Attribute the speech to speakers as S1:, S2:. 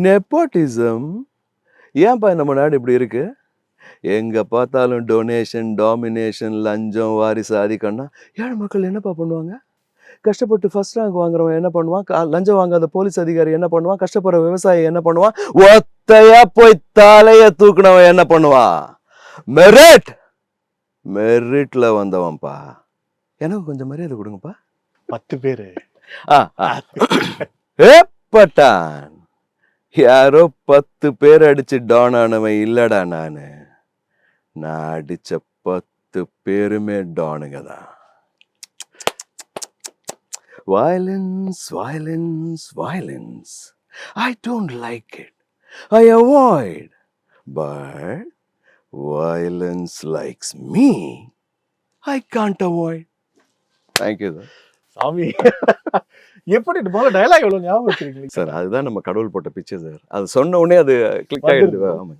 S1: Nepotism. ஏன்பா நம்ம நாடு இப்படி இருக்கு? எங்க பார்த்தாலும் டொனேஷன், டாமினேஷன், லஞ்சம், வாரிசு ஆதிக்கம்னா ஏழை மக்கள் என்னப்பா பண்ணுவாங்க? கஷ்டப்பட்டு ஃபர்ஸ்ட் ரேங்க் வாங்குறவன் என்ன பண்ணுவான்? லஞ்சம் வாங்காத போலீஸ் அதிகாரி என்ன பண்ணுவான்? கஷ்டப்படுற விவசாயி என்ன பண்ணுவான்? ஒத்தையா போய் தலைய தூக்குனவன் என்ன பண்ணுவான்? மெரிட் மெரிட்ல வந்தவன்பா. எனக்கு கொஞ்சம் மரியாதை கொடுங்கப்பா.
S2: 10 பேரு.
S1: ஏப்பட்டான். யாரோ 10 பேர் அடிச்சு டான் ஆனவன் இல்லடா நானு. நான் அடிச்ச 10 பேருமே டானுங்க தான். Violence, violence, violence. I don't like it. I avoid. But violence likes me. I can't avoid. Thank you, sir.
S2: சாமி எப்படி முதல்ல டயலாக் எவ்வளவு ஞாபகம் வச்சிருக்கீங்க
S1: சார் அதுதான் நம்ம கடவுள் போட்ட பிச்சை சார். அது சொன்ன உடனே அது கிளிக் ஆயிடுது. ஆமாம்.